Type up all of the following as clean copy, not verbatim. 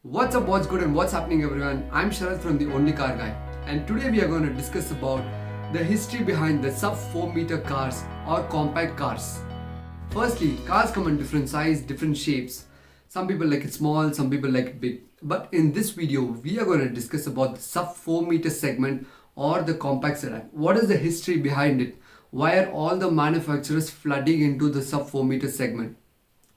What's up, what's good and what's happening everyone? I'm Sharad from The Only Car Guy, and today we are going to discuss about the history behind the sub 4 meter cars or compact cars. Firstly, cars come in different size, different shapes. Some people like it small, some people like it big. But in this video, we are going to discuss about the sub 4 meter segment or the compact sedan. What is the history behind it? Why are all the manufacturers flooding into the sub 4 meter segment?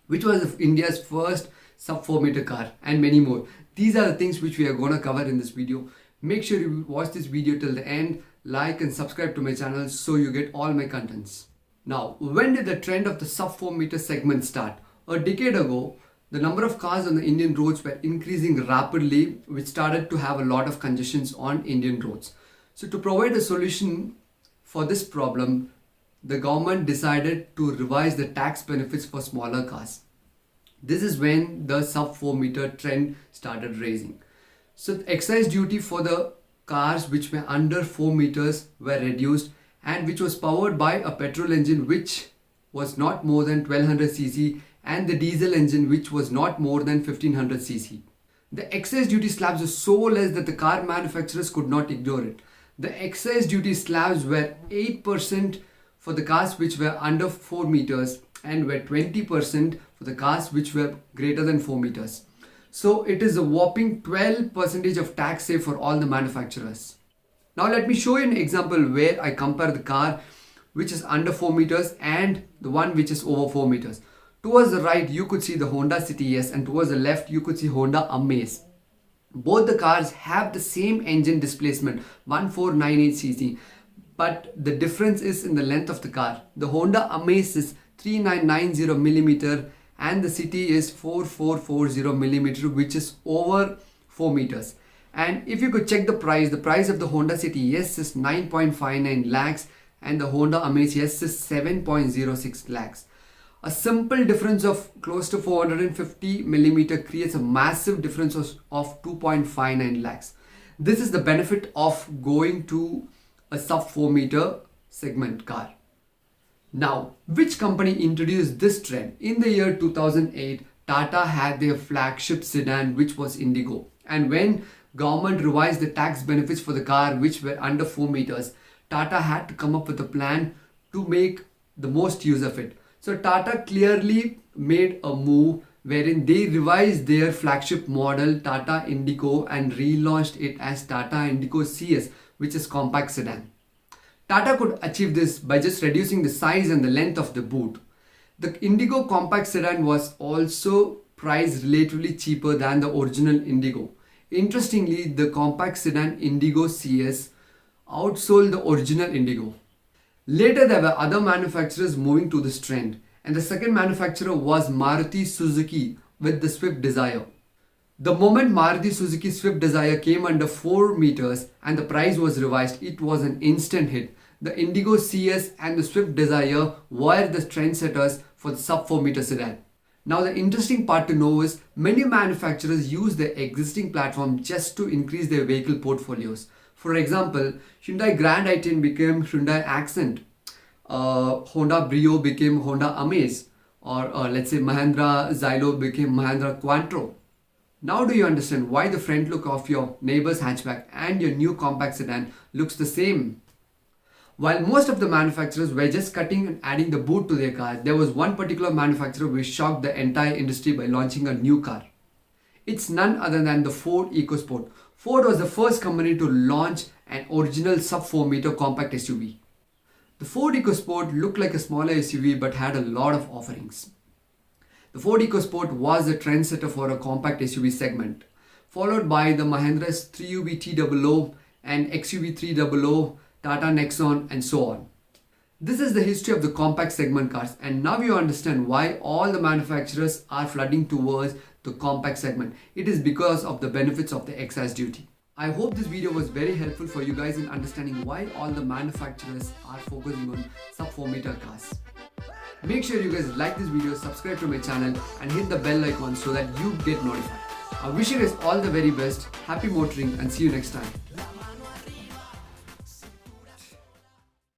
Which was India's first sub 4 meter car, and many more. These are the things which we are going to cover in this video. Make sure you watch this video till the end, like and subscribe to my channel so you get all my contents. Now, when did the trend of the sub 4 meter segment start? A decade ago, the number of cars on the Indian roads were increasing rapidly, which started to have a lot of congestions on Indian roads. So to provide a solution for this problem, the government decided to revise the tax benefits for smaller cars. This is when the sub 4 meter trend started raising. So the excise duty for the cars which were under 4 meters were reduced, and which was powered by a petrol engine which was not more than 1200 cc and the diesel engine which was not more than 1500 cc. The excise duty slabs were so less that the car manufacturers could not ignore it. The excise duty slabs were 8% for the cars which were under 4 meters and were 20% for the cars which were greater than 4 meters. So it is a whopping 12% of tax save for all the manufacturers. Now let me show you an example where I compare the car which is under 4 meters and the one which is over 4 meters. Towards the right you could see the Honda City S, and towards the left you could see Honda Amaze. Both the cars have the same engine displacement, 1498 cc, but the difference is in the length of the car. The Honda Amaze is 3990 millimeter and the City is 4440 millimeter, which is over 4 meters. And if you could check the price of the Honda City S is 9.59 lakhs and the Honda Amaze S is 7.06 lakhs. A simple difference of close to 450 millimeter creates a massive difference of 2.59 lakhs. This is the benefit of going to a sub 4 meter segment car. Now, which company introduced this trend? In the year 2008, Tata had their flagship sedan which was Indigo. And when government revised the tax benefits for the car which were under 4 meters, Tata had to come up with a plan to make the most use of it. So Tata clearly made a move wherein they revised their flagship model Tata Indigo and relaunched it as Tata Indigo CS, which is compact sedan. Tata could achieve this by just reducing the size and the length of the boot. The Indigo compact sedan was also priced relatively cheaper than the original Indigo. Interestingly, the compact sedan Indigo CS outsold the original Indigo. Later, there were other manufacturers moving to this trend, and the second manufacturer was Maruti Suzuki with the Swift Dzire. The moment Maruti Suzuki Swift Dzire came under 4 meters and the price was revised, it was an instant hit. The Indigo CS and the Swift Dzire were the trendsetters for the sub 4 meter sedan. Now the interesting part to know is many manufacturers use their existing platform just to increase their vehicle portfolios. For example, Hyundai Grand i10 became Hyundai Accent, Honda Brio became Honda Amaze, or let's say Mahindra Xylo became Mahindra Quattro. Now do you understand why the front look of your neighbor's hatchback and your new compact sedan looks the same? While most of the manufacturers were just cutting and adding the boot to their car, there was one particular manufacturer which shocked the entire industry by launching a new car. It's none other than the Ford EcoSport. Ford was the first company to launch an original sub 4 meter compact SUV. The Ford EcoSport looked like a smaller SUV but had a lot of offerings. The Ford EcoSport was a trendsetter for a compact SUV segment, followed by the Mahindra's 3UV T00 and XUV 300, Tata Nexon, and so on. This is the history of the compact segment cars, and now you understand why all the manufacturers are flooding towards the compact segment. It is because of the benefits of the excise duty. I hope this video was very helpful for you guys in understanding why all the manufacturers are focusing on sub 4 meter cars. Make sure you guys like this video, subscribe to my channel and hit the bell icon so that you get notified. I wish you guys all the very best, happy motoring, and see you next time.